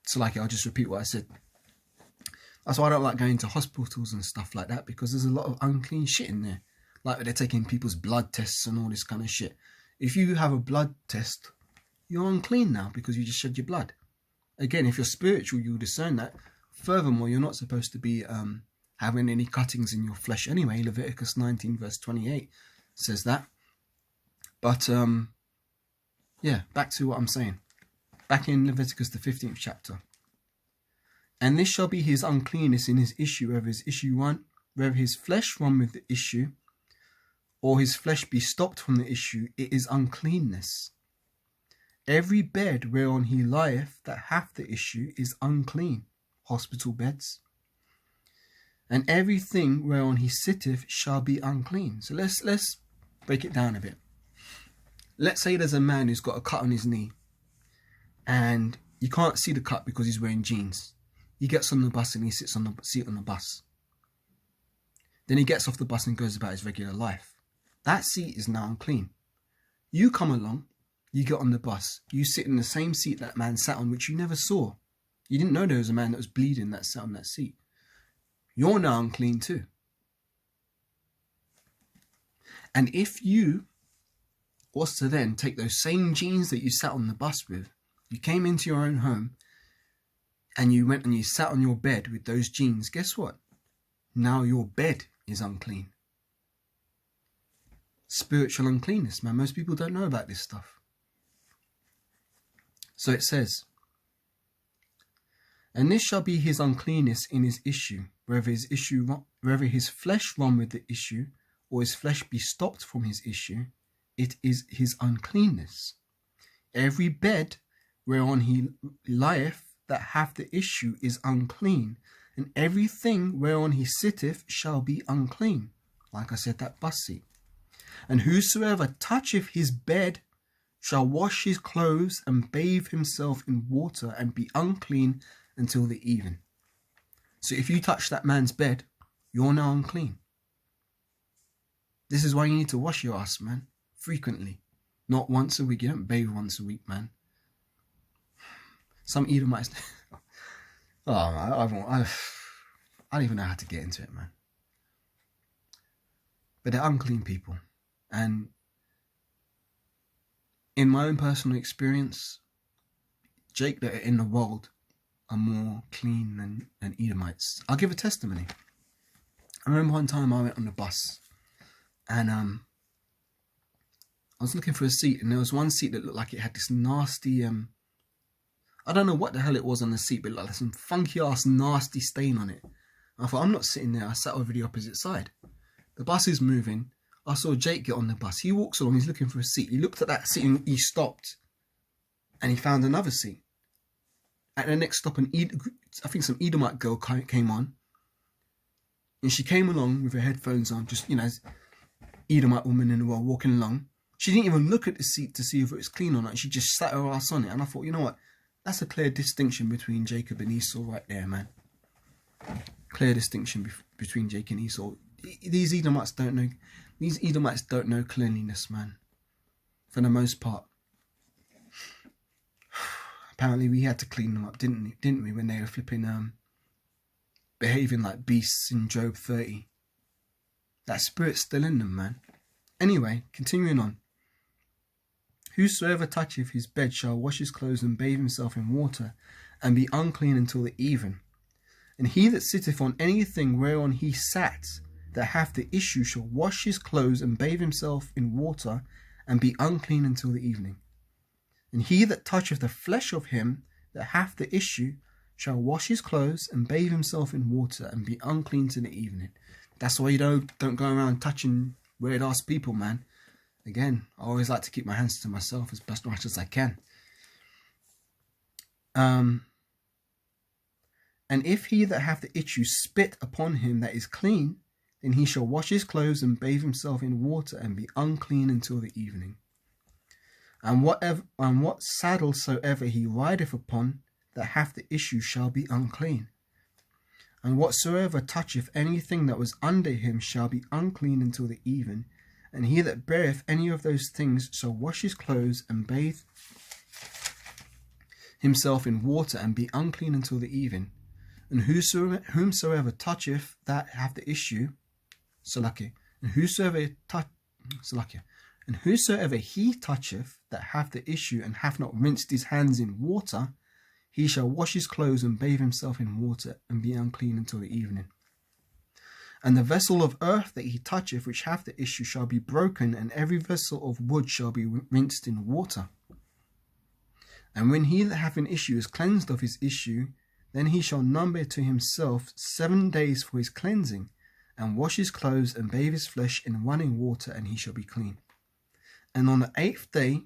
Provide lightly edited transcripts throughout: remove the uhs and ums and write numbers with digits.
So like, I'll just repeat what I said. That's why I don't like going to hospitals and stuff like that, because there's a lot of unclean shit in there. Like they're taking people's blood tests and all this kind of shit. If you have a blood test, you're unclean now because you just shed your blood. Again, if you're spiritual, you'll discern that. Furthermore, you're not supposed to be having any cuttings in your flesh anyway. Leviticus 19 verse 28 says that. But yeah, back to what I'm saying. Back in Leviticus the 15th chapter. And this shall be his uncleanness in his issue, whether his flesh run with the issue, or his flesh be stopped from the issue, it is uncleanness. Every bed whereon he lieth that hath the issue is unclean, hospital beds. And everything whereon he sitteth shall be unclean. So let's break it down a bit. Let's say there's a man who's got a cut on his knee, and you can't see the cut because he's wearing jeans. He gets on the bus and he sits on the seat on the bus. Then he gets off the bus and goes about his regular life. That seat is now unclean. You come along, you get on the bus, you sit in the same seat that man sat on, which you never saw. You didn't know there was a man that was bleeding that sat on that seat. You're now unclean too. And if you was to then take those same jeans that you sat on the bus with, you came into your own home, and you went and you sat on your bed with those jeans, guess what? Now your bed is unclean. Spiritual uncleanness, man. Most people don't know about this stuff. So it says, and this shall be his uncleanness in his issue, whether his flesh run with the issue, or his flesh be stopped from his issue, it is his uncleanness. Every bed whereon he lieth that hath the issue is unclean, and everything whereon he sitteth shall be unclean. Like I said, that bus seat. And whosoever toucheth his bed shall wash his clothes and bathe himself in water and be unclean until the even. So if you touch that man's bed, you're now unclean. This is why you need to wash your ass, man, frequently. Not once a week. You don't bathe once a week, man. Some Edomites. Oh, I don't even know how to get into it, man. But they're unclean people. And in my own personal experience, Jake that are in the world are more clean than Edomites. I'll give a testimony. I remember one time I went on the bus, and I was looking for a seat, and there was one seat that looked like it had this nasty I don't know what the hell it was on the seat, but it looked like some funky ass nasty stain on it. I thought, I'm not sitting there. I sat over the opposite side. The bus is moving. I saw Jake get on the bus. He walks along. He's looking for a seat. He looked at that seat and he stopped. And he found another seat. At the next stop, I think some Edomite girl came on. And she came along with her headphones on, just, Edomite woman in the world walking along. She didn't even look at the seat to see if it was clean or not. She just sat her ass on it. And I thought, you know what? That's a clear distinction between Jacob and Esau right there, man. Clear distinction between Jacob and Esau. These Edomites don't know cleanliness, man. For the most part. Apparently we had to clean them up, didn't we, when they were flipping behaving like beasts in Job 30. That spirit's still in them, man. Anyway, continuing on. Whosoever toucheth his bed shall wash his clothes and bathe himself in water, and be unclean until the even. And he that sitteth on anything whereon he sat, that hath the issue, shall wash his clothes and bathe himself in water, and be unclean until the evening. And he that toucheth the flesh of him that hath the issue shall wash his clothes and bathe himself in water, and be unclean to the evening. That's why you don't go around touching weird ass people, man. Again, I always like to keep my hands to myself as best much as I can. And if he that hath the issue spit upon him that is clean, then he shall wash his clothes and bathe himself in water, and be unclean until the evening. And what saddle soever he rideth upon that hath the issue shall be unclean. And whatsoever toucheth anything that was under him shall be unclean until the even. And he that beareth any of those things shall wash his clothes and bathe himself in water and be unclean until the even. And whomsoever toucheth that have the issue, Salakia, and whosoever he toucheth that hath the issue and hath not rinsed his hands in water, he shall wash his clothes and bathe himself in water and be unclean until the evening. And the vessel of earth that he toucheth which hath the issue shall be broken, and every vessel of wood shall be rinsed in water. And when he that hath an issue is cleansed of his issue, then he shall number to himself 7 days for his cleansing, and wash his clothes and bathe his flesh in running water, and he shall be clean. And on the 8th day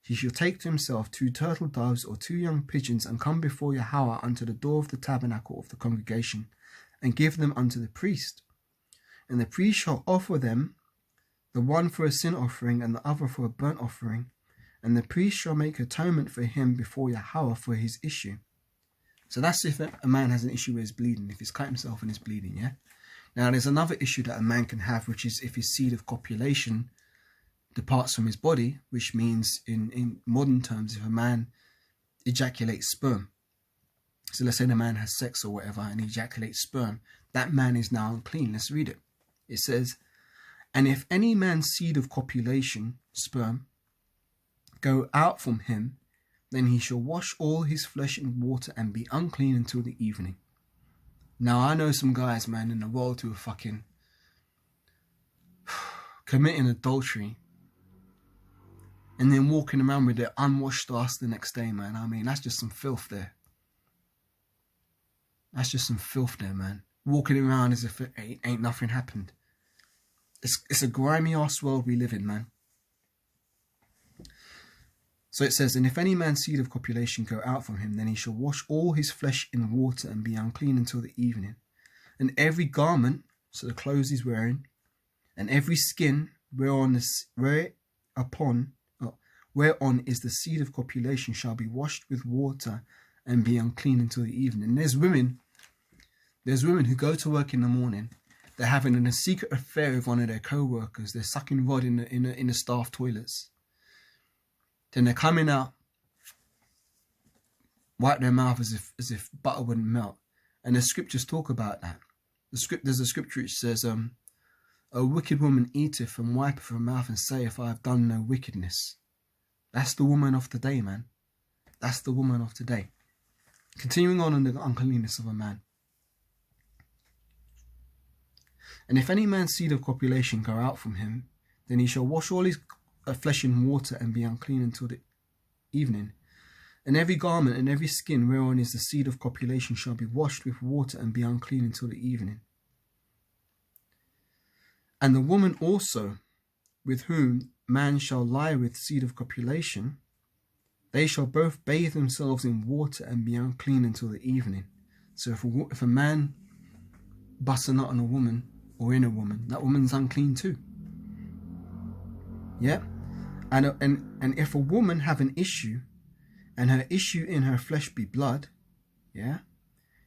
he shall take to himself 2 turtle doves or 2 young pigeons, and come before Yahweh unto the door of the tabernacle of the congregation, and give them unto the priest. And the priest shall offer them, the one for a sin offering and the other for a burnt offering, and the priest shall make atonement for him before Yahweh for his issue. So that's if a man has an issue where he's bleeding, if he's cut himself and he's bleeding, yeah? Now there's another issue that a man can have, which is if his seed of copulation departs from his body, which means in modern terms, if a man ejaculates sperm. So let's say the man has sex or whatever and he ejaculates sperm, that man is now unclean. Let's read it. It says, and if any man's seed of copulation, sperm, go out from him, then he shall wash all his flesh in water and be unclean until the evening. Now I know some guys, man, in the world who are fucking committing adultery and then walking around with their unwashed ass the next day, man. I mean, that's just some filth there. That's just some filth there, man. Walking around as if it ain't nothing happened. It's a grimy ass world we live in, man. So it says, and if any man's seed of copulation go out from him, then he shall wash all his flesh in water and be unclean until the evening. And every garment, so the clothes he's wearing, and every skin whereon is the seed of copulation shall be washed with water and be unclean until the evening. And there's women who go to work in the morning, they're having a secret affair with one of their co-workers, they're sucking rod in the staff toilets. Then they're coming out, wipe their mouth as if butter wouldn't melt. And the scriptures talk about that. There's a scripture which says, a wicked woman eateth and wipeth her mouth and saith, I have done no wickedness. That's the woman of today, man. That's the woman of today. Continuing on in the uncleanness of a man. And if any man's seed of copulation go out from him, then he shall wash all his flesh in water and be unclean until the evening. And every garment and every skin whereon is the seed of copulation shall be washed with water and be unclean until the evening. And the woman also, with whom man shall lie with seed of copulation, they shall both bathe themselves in water and be unclean until the evening. So if a man busts a nut on a woman or in a woman, that woman's unclean too. Yeah? And if a woman have an issue, and her issue in her flesh be blood, yeah,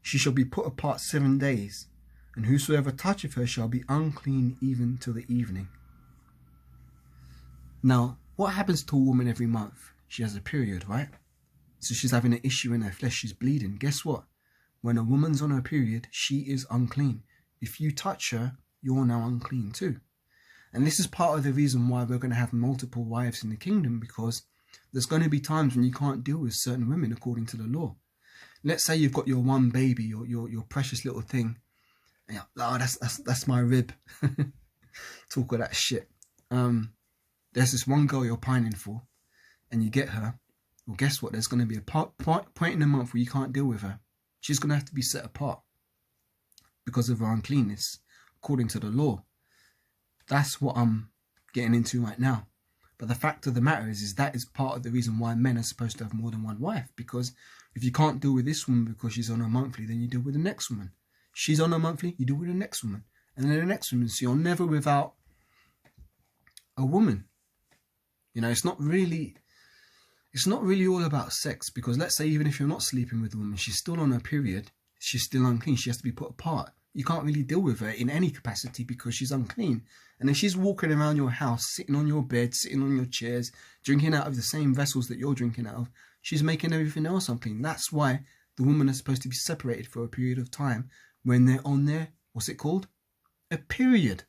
she shall be put apart 7 days, and whosoever toucheth her shall be unclean even till the evening. Now, what happens to a woman every month? She has a period, right? So she's having an issue in her flesh, she's bleeding. Guess what? When a woman's on her period, she is unclean. If you touch her, you're now unclean too. And this is part of the reason why we're going to have multiple wives in the kingdom, because there's going to be times when you can't deal with certain women according to the law. Let's say you've got your one baby, your precious little thing. Yeah, oh, that's my rib. Talk all that shit. There's this one girl you're pining for, and you get her. Well, guess what? There's going to be a point in the month where you can't deal with her. She's going to have to be set apart because of her uncleanness, according to the law. That's what I'm getting into right now. But the fact of the matter is that is part of the reason why men are supposed to have more than one wife. Because if you can't deal with this woman because she's on a monthly, then you deal with the next woman. She's on a monthly, you deal with the next woman. And then the next woman. So you're never without a woman. You know, it's not really all about sex. Because let's say even if you're not sleeping with a woman, she's still on her period, she's still unclean, she has to be put apart. You can't really deal with her in any capacity because she's unclean. And then she's walking around your house, sitting on your bed, sitting on your chairs, drinking out of the same vessels that you're drinking out of. she's making everything else unclean. That's why the woman is supposed to be separated for a period of time when they're on their, what's it called? A period.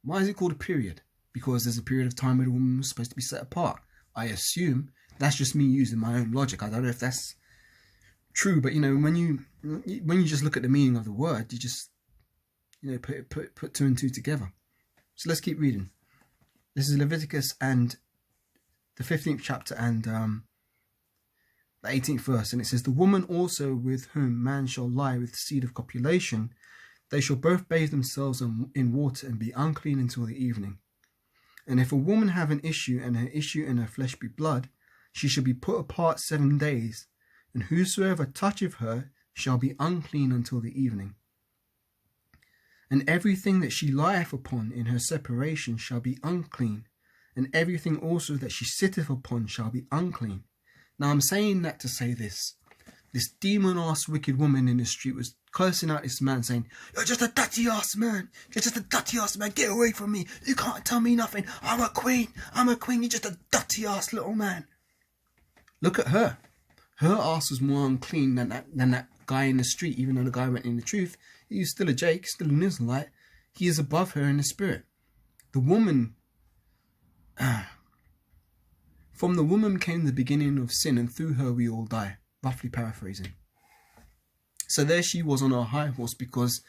Why is it called a period? Because there's a period of time where the woman was supposed to be set apart. I assume. That's just me using my own logic. I don't know if that's true, but you know, when you just look at the meaning of the word, you just, you know, put two and two together. So let's keep reading. This is Leviticus and the 15th chapter and the 18th verse, and it says, the woman also with whom man shall lie with the seed of copulation, they shall both bathe themselves in water and be unclean until the evening. And if a woman have an issue, and her issue in her flesh be blood, she shall be put apart 7 days, and whosoever toucheth her shall be unclean until the evening. And everything that she lieth upon in her separation shall be unclean, and everything also that she sitteth upon shall be unclean. Now I'm saying that to say this. This demon-ass wicked woman in the street was cursing out this man saying, you're just a dirty-ass man. You're just a dirty-ass man. Get away from me. You can't tell me nothing. I'm a queen. I'm a queen. You're just a dirty-ass little man. Look at her. Her ass was more unclean than that guy in the street, even though the guy went in the truth. He was still a Jake, still an Israelite. He is above her in the spirit. The woman... From the woman came the beginning of sin, and through her we all die. Roughly paraphrasing. So there she was on her high horse because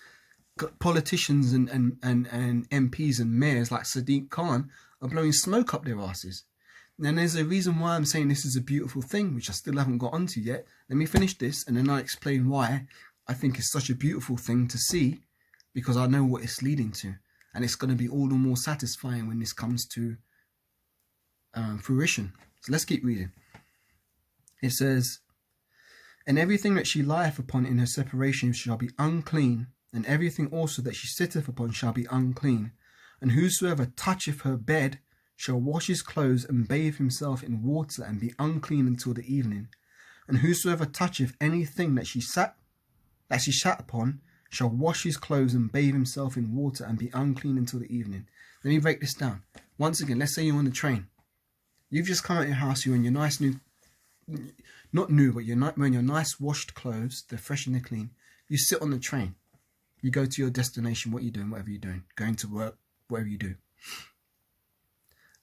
politicians and MPs and mayors like Sadiq Khan are blowing smoke up their asses. And there's a reason why I'm saying this is a beautiful thing, which I still haven't got onto yet. Let me finish this and then I'll explain why I think it's such a beautiful thing to see, because I know what it's leading to. And it's going to be all the more satisfying when this comes to fruition. So let's keep reading. It says, and everything that she lieth upon in her separation shall be unclean, and everything also that she sitteth upon shall be unclean. And whosoever toucheth her bed shall wash his clothes and bathe himself in water and be unclean until the evening. And whosoever toucheth anything that she sat upon shall wash his clothes and bathe himself in water and be unclean until the evening. Let me break this down. Once again, let's say you're on the train. You've just come out of your house, you're in your nice new, not new, but you're wearing your nice washed clothes, they're fresh and they're clean. You sit on the train. You go to your destination, what you're doing, whatever you're doing, going to work, whatever you do.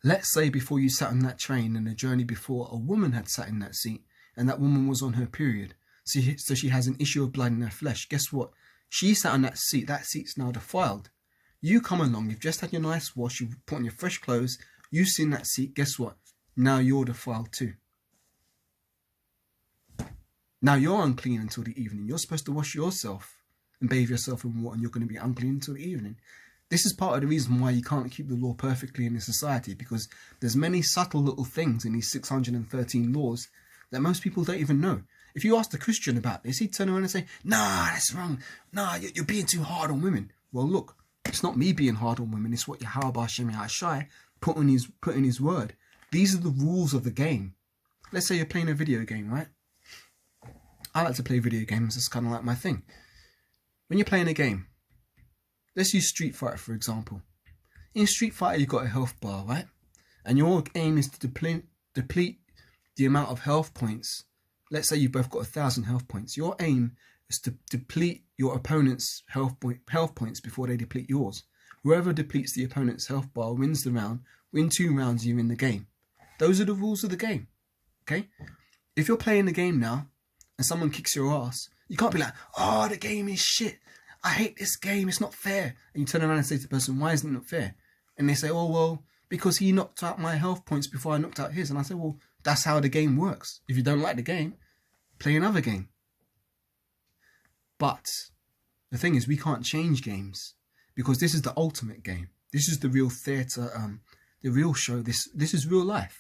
Let's say before you sat on that train and the journey before, a woman had sat in that seat and that woman was on her period. So she has an issue of blood in her flesh. Guess what? She sat on that seat's now defiled. You come along, you've just had your nice wash, you've put on your fresh clothes, you sit in that seat, guess what? Now you're defiled too. Now you're unclean until the evening. You're supposed to wash yourself and bathe yourself in water, and you're going to be unclean until the evening. This is part of the reason why you can't keep the law perfectly in this society, because there's many subtle little things in these 613 laws that most people don't even know. If you ask a Christian about this, he'd turn around and say, nah, that's wrong. Nah, you're being too hard on women. Well, look, it's not me being hard on women. It's what Yahweh Hashem Yahshai put in his word. These are the rules of the game. Let's say you're playing a video game, right? I like to play video games. It's kind of like my thing. When you're playing a game, let's use Street Fighter, for example. In Street Fighter, you've got a health bar, right? And your aim is to deplete the amount of health points. Let's say you've both got 1,000 health points. Your aim is to deplete your opponent's health points before they deplete yours. Whoever depletes the opponent's health bar wins the round. Win 2 rounds, you're in the game. Those are the rules of the game, okay? If you're playing the game now and someone kicks your ass, you can't be like, oh, the game is shit. I hate this game. It's not fair. And you turn around and say to the person, why isn't it not fair? And they say, oh, well, because he knocked out my health points before I knocked out his. And I say, well, that's how the game works. If you don't like the game, play another game. But the thing is, we can't change games because this is the ultimate game. This is the real theatre, the real show. This is real life.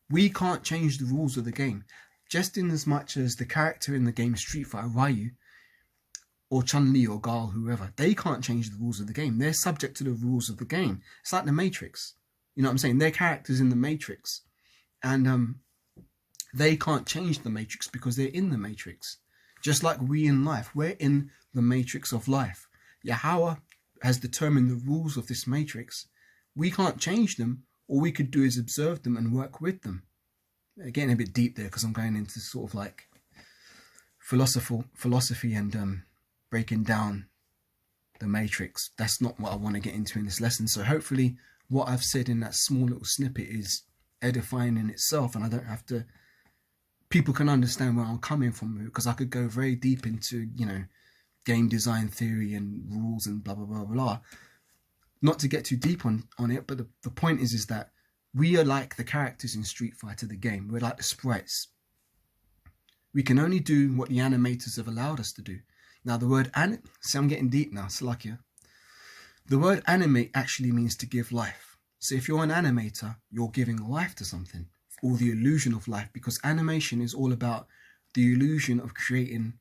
We can't change the rules of the game. Just in as much as the character in the game Street Fighter, Ryu, or Chun-Li or Gal, whoever, they can't change the rules of the game. They're subject to the rules of the game. It's like the Matrix. You know what I'm saying? They're characters in the Matrix. And they can't change the Matrix because they're in the Matrix. Just like we in life, we're in the Matrix of life. Yahweh has determined the rules of this Matrix. We can't change them. All we could do is observe them and work with them. getting a bit deep there because I'm going into sort of like philosophy and breaking down the matrix. That's not what I want to get into in this lesson. So hopefully what I've said in that small little snippet is edifying in itself, and I don't have to, people can understand where I'm coming from, because I could go very deep into, you know, game design theory and rules and blah blah blah blah. Not to get too deep on it, but the point is that we are like the characters in Street Fighter the game. We're like the sprites. We can only do what the animators have allowed us to do. Now the word see, I'm getting deep now, Salakia. The word animate actually means to give life. So if you're an animator, you're giving life to something, or the illusion of life, because animation is all about the illusion of creating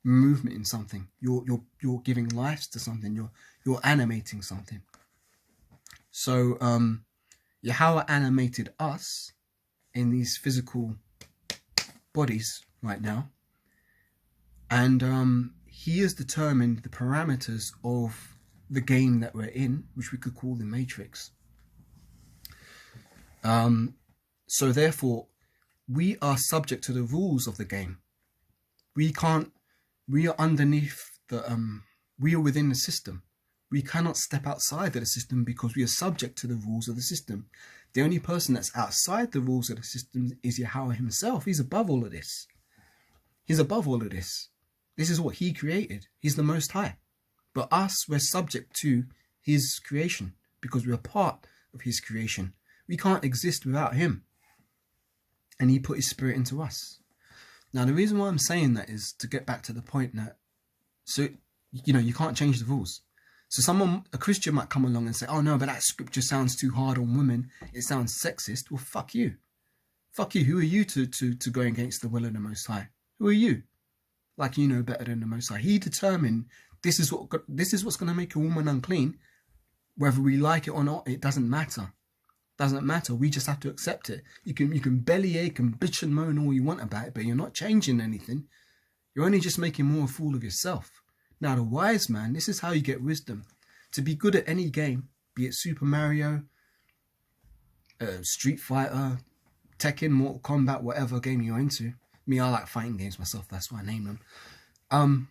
movement in something. You're giving life to something. You're animating something. So Yahweh animated us in these physical bodies right now, and he has determined the parameters of the game that we're in, which we could call the matrix. So therefore we are subject to the rules of the game. We are underneath we are within the system. We cannot step outside of the system because we are subject to the rules of the system. The only person that's outside the rules of the system is Yahweh himself. He's above all of this. He's above all of this. This is what he created. He's the Most High. But us, we're subject to his creation because we're part of his creation. We can't exist without him. And he put his spirit into us. Now, the reason why I'm saying that is to get back to the point that, so, you know, you can't change the rules. So a Christian might come along and say, oh no, but that scripture sounds too hard on women. It sounds sexist. Well, fuck you. Fuck you. Who are you to go against the will of the Most High? Who are you? Like, you know better than the Most High. He determined this is what's going to make a woman unclean. Whether we like it or not, it doesn't matter. Doesn't matter. We just have to accept it. You can bellyache and bitch and moan all you want about it, but you're not changing anything. You're only just making more a fool of yourself. Now, the wise man, this is how you get wisdom. To be good at any game, be it Super Mario, Street Fighter, Tekken, Mortal Kombat, whatever game you're into. Me, I like fighting games myself. That's why I name them.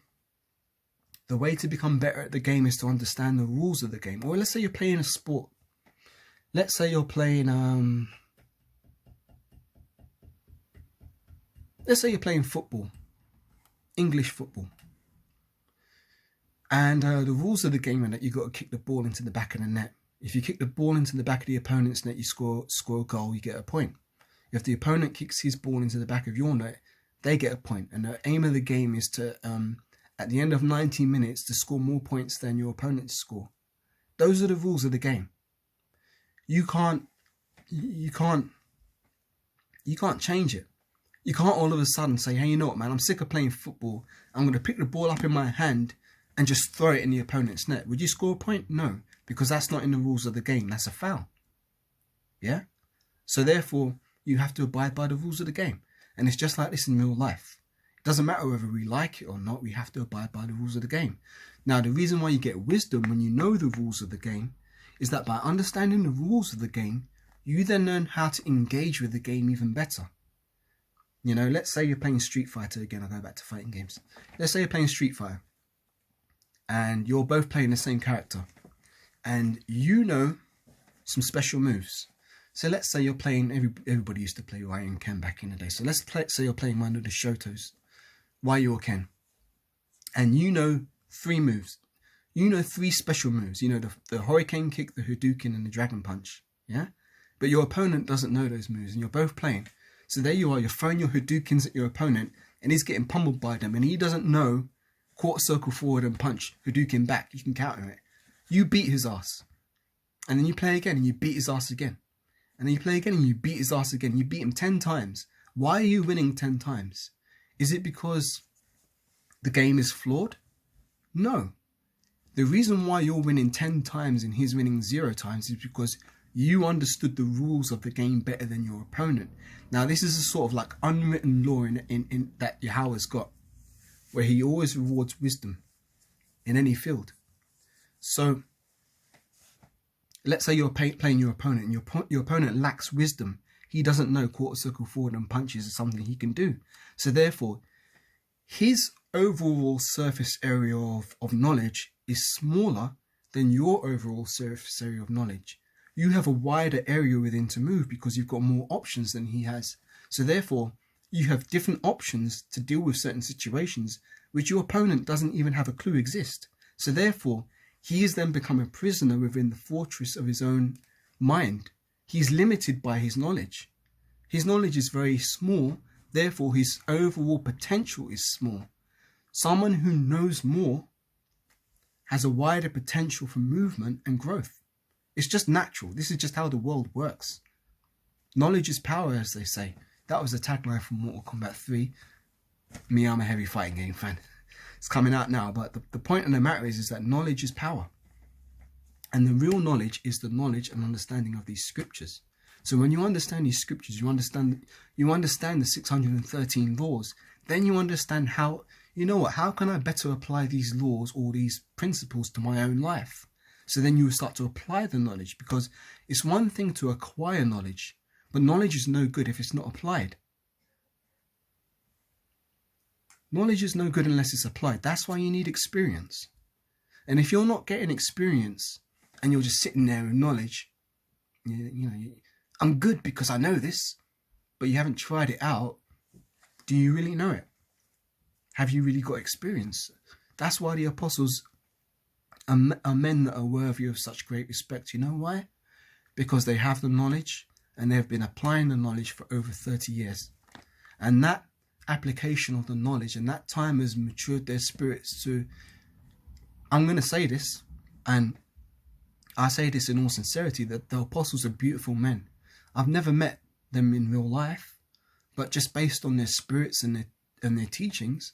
The way to become better at the game is to understand the rules of the game. Or let's say you're playing a sport. Let's say you're playing football, English football. And the rules of the game are that you got to kick the ball into the back of the net. If you kick the ball into the back of the opponent's net, you score a goal, you get a point. If the opponent kicks his ball into the back of your net, they get a point. And the aim of the game is to, at the end of 90 minutes, to score more points than your opponent's score. Those are the rules of the game. You can't change it. You can't all of a sudden say, hey, you know what, man, I'm sick of playing football. I'm going to pick the ball up in my hand and just throw it in the opponent's net. Would you score a point? No, because that's not in the rules of the game. That's a foul. Yeah? So therefore, you have to abide by the rules of the game. And it's just like this in real life. It doesn't matter whether we like it or not. We have to abide by the rules of the game. Now, the reason why you get wisdom when you know the rules of the game is that by understanding the rules of the game, you then learn how to engage with the game even better. You know, let's say you're playing Street Fighter. Again, I'll go back to fighting games. Let's say you're playing Street Fighter and you're both playing the same character and you know some special moves. So let's say you're playing, everybody used to play Ryu and Ken back in the day. So let's say you're playing one of the Shotos, Ryu or Ken, and you know 3 moves. You know 3 special moves. You know the Hurricane Kick, the Hadouken, and the Dragon Punch. Yeah? But your opponent doesn't know those moves, and you're both playing. So there you are, you're throwing your Hadoukens at your opponent, and he's getting pummeled by them, and he doesn't know quarter circle forward and punch, Hadouken back. You can counter it. You beat his ass. And then you play again, and you beat his ass again. And then you play again, and you beat his ass again. You beat him 10 times. Why are you winning 10 times? Is it because the game is flawed? No. The reason why you're winning 10 times and he's winning 0 times is because you understood the rules of the game better than your opponent. Now, this is a sort of like unwritten law in that Yahweh's got, where he always rewards wisdom in any field. So, let's say you're playing your opponent and your opponent lacks wisdom. He doesn't know quarter circle forward and punches is something he can do. So therefore, his overall surface area of knowledge is smaller than your overall surface area of knowledge. You have a wider area within to move because you've got more options than he has. So therefore, you have different options to deal with certain situations which your opponent doesn't even have a clue exist. So therefore, he has then become a prisoner within the fortress of his own mind. He's limited by his knowledge. His knowledge is very small, therefore his overall potential is small. Someone who knows more has a wider potential for movement and growth. It's just natural. This is just how the world works. Knowledge is power, as they say. That was the tagline from Mortal Kombat 3. Me, I'm a heavy fighting game fan. It's coming out now, but the point of the matter is that knowledge is power. And the real knowledge is the knowledge and understanding of these scriptures. So when you understand these scriptures, you understand the 613 laws, then you understand how, you know what, how can I better apply these laws or these principles to my own life? So then you start to apply the knowledge, because it's one thing to acquire knowledge, but knowledge is no good if it's not applied. Knowledge is no good unless it's applied. That's why you need experience. And if you're not getting experience and you're just sitting there with knowledge, I'm good because I know this, but you haven't tried it out, do you really know it? Have you really got experience? That's why the apostles are men that are worthy of such great respect. You know why? Because they have the knowledge and they've been applying the knowledge for over 30 years. And that application of the knowledge and that time has matured their spirits to, I'm going to say this, and I say this in all sincerity, that the apostles are beautiful men. I've never met them in real life, but just based on their spirits and their teachings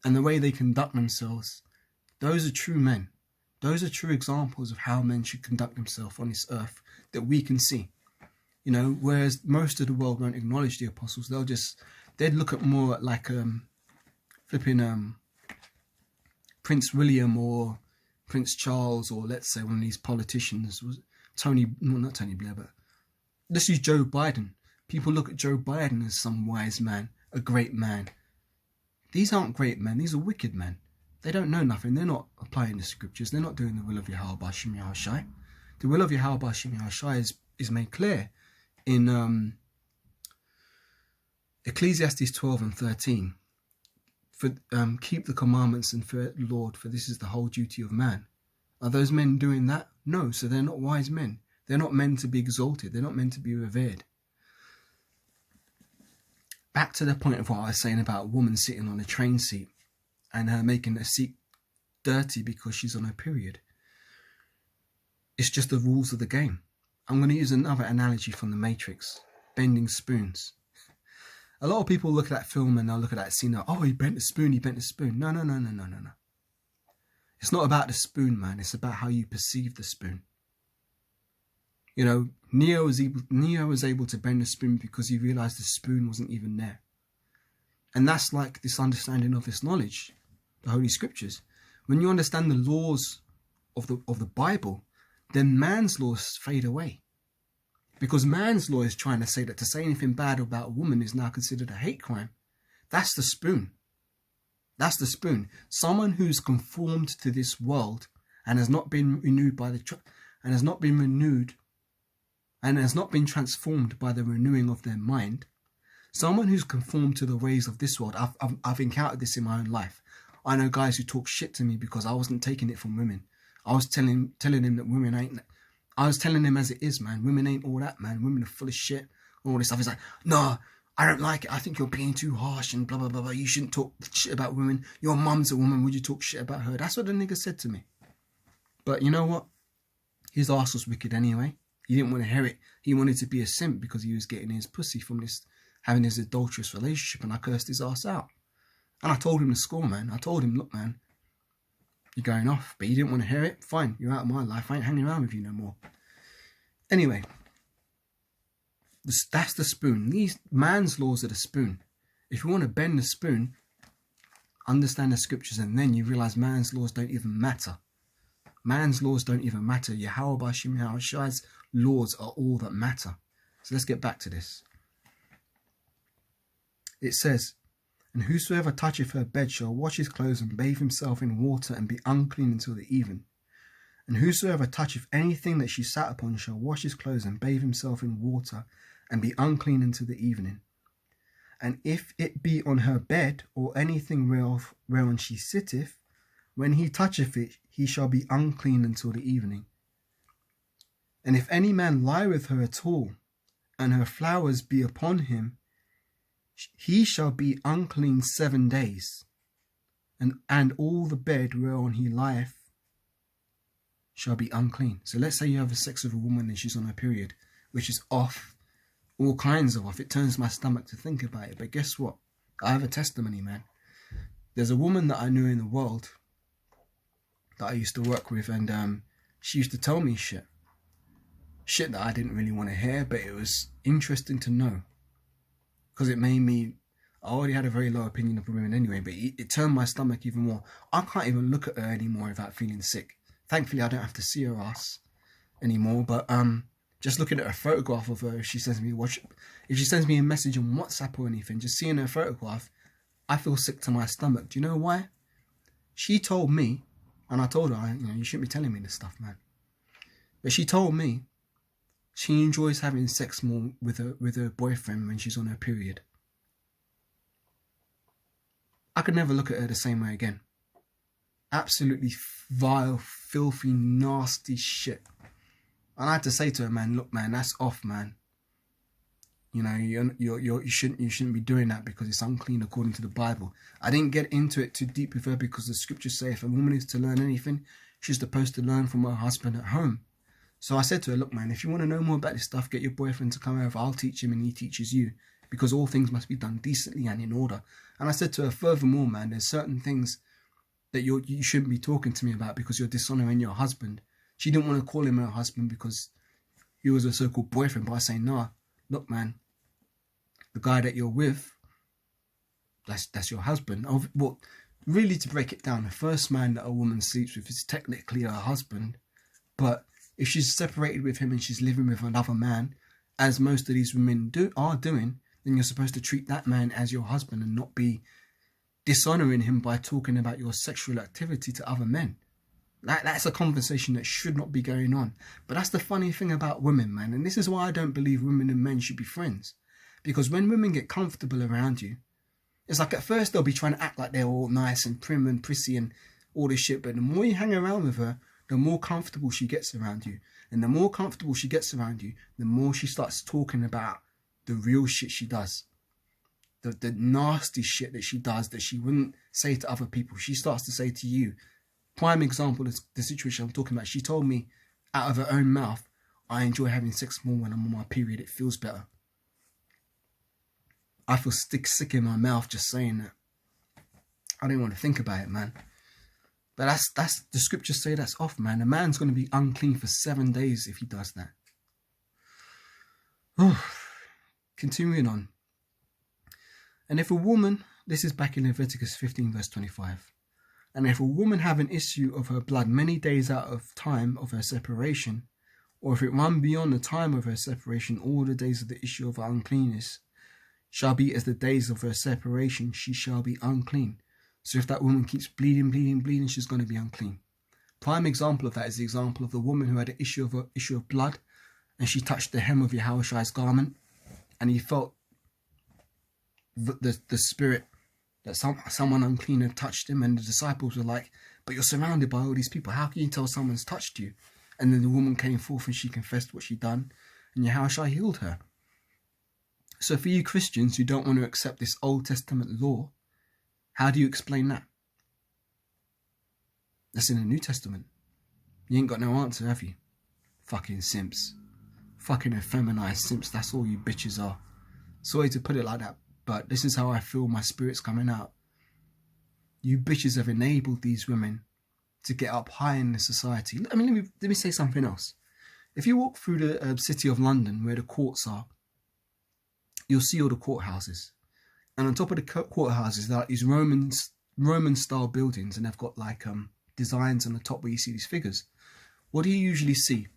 and the way they conduct themselves, those are true men. Those are true examples of how men should conduct themselves on this earth that we can see. You know, whereas most of the world won't acknowledge the apostles, they'd look at more like flipping Prince William or Prince Charles, or let's say one of these politicians, was not Tony Blair, but let's use Joe Biden. People look at Joe Biden as some wise man, a great man. These aren't great men, these are wicked men. They don't know nothing, they're not applying the scriptures, they're not doing the will of Yahweh Bashim Yahushai. The will of Yahweh Bashim Yahushai is made clear in Ecclesiastes 12 and 13. For keep the commandments and fear the Lord, for this is the whole duty of man. Are those men doing that? No, so they're not wise men. They're not meant to be exalted. They're not meant to be revered. Back to the point of what I was saying about a woman sitting on a train seat and her making her seat dirty because she's on her period. It's just the rules of the game. I'm going to use another analogy from The Matrix, bending spoons. A lot of people look at that film and they'll look at that scene, oh, he bent the spoon, he bent the spoon. No. It's not about the spoon, man. It's about how you perceive the spoon. You know, Neo was able to bend the spoon because he realized the spoon wasn't even there. And that's like this understanding of this knowledge, the Holy Scriptures. When you understand the laws of the Bible, then man's laws fade away. Because man's law is trying to say that to say anything bad about a woman is now considered a hate crime. That's the spoon. That's the spoon. Someone who's conformed to this world and has not been renewed and has not been transformed by the renewing of their mind. Someone who's conformed to the ways of this world. I've encountered this in my own life. I know guys who talk shit to me because I wasn't taking it from women. I was telling him that women ain't. I was telling him as it is, man. Women ain't all that, man. Women are full of shit. All this stuff. He's like, no, I don't like it. I think you're being too harsh and blah, blah, blah, blah. You shouldn't talk shit about women. Your mum's a woman. Would you talk shit about her? That's what the nigga said to me. But you know what? His ass was wicked anyway. He didn't want to hear it. He wanted to be a simp because he was getting his pussy from having his adulterous relationship, and I cursed his ass out. And I told him the score, man. I told him, look, man, you're going off, but you didn't want to hear it. Fine, you're out of my life. I ain't hanging around with you no more. Anyway, that's the spoon. These man's laws are the spoon. If you want to bend the spoon, understand the scriptures, and then you realize man's laws don't even matter. Man's laws don't even matter. Yahweh Bashim Yahushai's laws are all that matter. So let's get back to this. It says, and whosoever toucheth her bed shall wash his clothes and bathe himself in water and be unclean until the even. And whosoever toucheth anything that she sat upon shall wash his clothes and bathe himself in water and be unclean until the evening. And if it be on her bed or anything whereon she sitteth, when he toucheth it, he shall be unclean until the evening. And if any man lie with her at all, and her flowers be upon him, he shall be unclean 7 days, and all the bed whereon he lieth shall be unclean. So let's say you have sex with a woman and she's on her period, which is off, all kinds of off. It turns my stomach to think about it. But guess what? I have a testimony, man. There's a woman that I knew in the world that I used to work with, and she used to tell me shit that I didn't really want to hear, but it was interesting to know, because it made me, I already had a very low opinion of women anyway, but it turned my stomach even more. I can't even look at her anymore without feeling sick. Thankfully, I don't have to see her ass anymore, but just looking at a photograph of her, if she sends me a message on WhatsApp or anything, just seeing her photograph, I feel sick to my stomach. Do you know why? She told me, and I told her, you shouldn't be telling me this stuff, man. But she told me she enjoys having sex more with her boyfriend when she's on her period. I could never look at her the same way again. Absolutely vile, filthy, nasty shit. And I had to say to her, man, look, man, that's off, man. You shouldn't be doing that because it's unclean according to the Bible. I didn't get into it too deep with her because the scriptures say if a woman is to learn anything, she's supposed to learn from her husband at home. So I said to her, look, man, if you want to know more about this stuff, get your boyfriend to come over. I'll teach him and he teaches you, because all things must be done decently and in order. And I said to her, furthermore, man, there's certain things that you shouldn't be talking to me about because you're dishonoring your husband. She didn't want to call him her husband because he was a so-called boyfriend, but I say, nah, look, man, the guy that you're with, that's your husband. Well, really, to break it down, the first man that a woman sleeps with is technically her husband, but if she's separated with him and she's living with another man, as most of these women are doing, then you're supposed to treat that man as your husband and not be dishonoring him by talking about your sexual activity to other men. That's a conversation that should not be going on. But that's the funny thing about women, man. And this is why I don't believe women and men should be friends. Because when women get comfortable around you, it's like at first they'll be trying to act like they're all nice and prim and prissy and all this shit. But the more you hang around with her, the more comfortable she gets around you. And the more comfortable she gets around you, the more she starts talking about the real shit she does. The nasty shit that she does that she wouldn't say to other people. She starts to say to you. Prime example is the situation I'm talking about. She told me out of her own mouth, I enjoy having sex more when I'm on my period. It feels better. I feel sick in my mouth just saying that. I don't want to think about it, man. But that's the scriptures say that's off, man. A man's going to be unclean for 7 days if he does that. Oh, continuing on. And if a woman, this is back in Leviticus 15 verse 25. And if a woman have an issue of her blood many days out of time of her separation, or if it run beyond the time of her separation, all the days of the issue of her uncleanness shall be as the days of her separation, she shall be unclean. So if that woman keeps bleeding, she's going to be unclean. Prime example of that is the example of the woman who had an issue of blood, and she touched the hem of Yahushai's garment, and he felt the spirit that someone unclean had touched him, and the disciples were like, but you're surrounded by all these people. How can you tell someone's touched you? And then the woman came forth and she confessed what she'd done, and Yahushua healed her. So for you Christians who don't want to accept this Old Testament law, how do you explain that? That's in the New Testament. You ain't got no answer, have you? Fucking simps. Fucking effeminized simps. That's all you bitches are. Sorry to put it like that, but this is how I feel my spirit's coming out. You bitches have enabled these women to get up high in the society. I mean, let me say something else. If you walk through the city of London where the courts are, you'll see all the courthouses. And on top of the courthouses, there are these Roman-style buildings, and they've got like designs on the top where you see these figures. What do you usually see?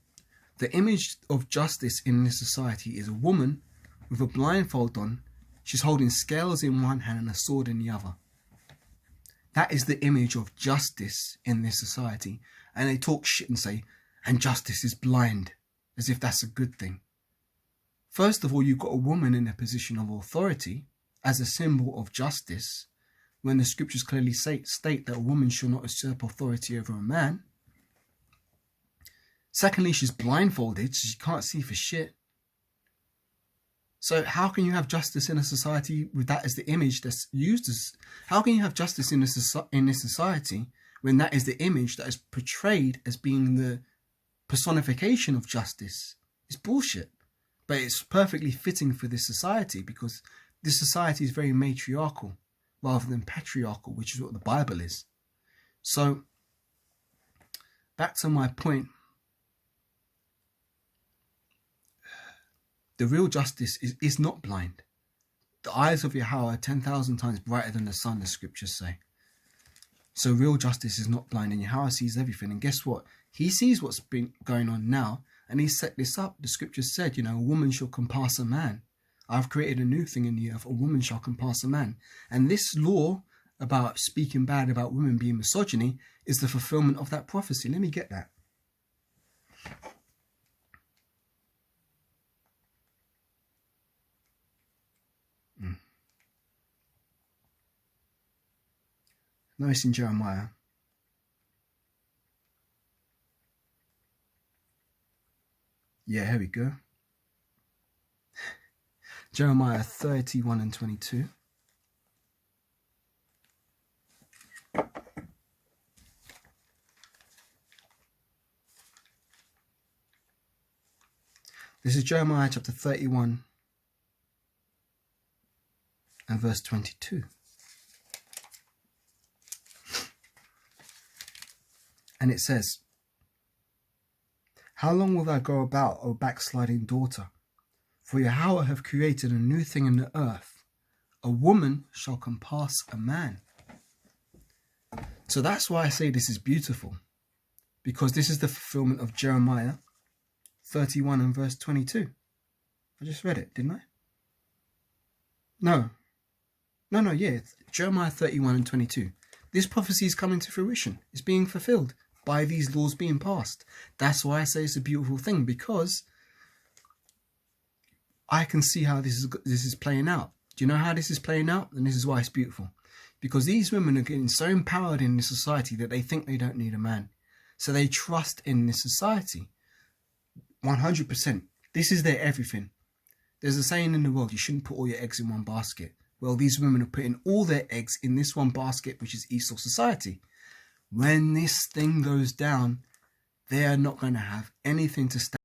The image of justice in this society is a woman with a blindfold on. She's holding scales in one hand and a sword in the other. That is the image of justice in this society. And they talk shit and say, and justice is blind, as if that's a good thing. First of all, you've got a woman in a position of authority as a symbol of justice, when the scriptures clearly state that a woman shall not usurp authority over a man. Secondly, she's blindfolded, so she can't see for shit. So how can you have justice in a society with that as the image that's used as... How can you have justice in this society when that is the image that is portrayed as being the personification of justice? It's bullshit. But it's perfectly fitting for this society, because this society is very matriarchal rather than patriarchal, which is what the Bible is. So back to my point. The real justice is not blind. The eyes of Yahweh are 10,000 times brighter than the sun, the scriptures say. So real justice is not blind, and Yahweh sees everything. And guess what? He sees what's been going on now, and he set this up. The scriptures said, you know, a woman shall compass a man. I've created a new thing in the earth. A woman shall compass a man. And this law about speaking bad about women being misogyny is the fulfillment of that prophecy. Let me get that. No, it's in Jeremiah. Yeah, here we go. Jeremiah 31 and 22. This is Jeremiah chapter 31 and verse 22. And it says, how long will thou go about, O backsliding daughter? For Yahweh hath created a new thing in the earth. A woman shall compass a man. So that's why I say this is beautiful. Because this is the fulfillment of Jeremiah 31 and verse 22. I just read it, didn't I? No, yeah. Jeremiah 31 and 22. This prophecy is coming to fruition. It's being fulfilled by these laws being passed. That's why I say it's a beautiful thing, because I can see how this is playing out. Do you know how this is playing out? And this is why it's beautiful. Because these women are getting so empowered in this society that they think they don't need a man. So they trust in this society. 100%. This is their everything. There's a saying in the world, you shouldn't put all your eggs in one basket. Well, these women are putting all their eggs in this one basket, which is Esau society. When this thing goes down, they are not going to have anything to stand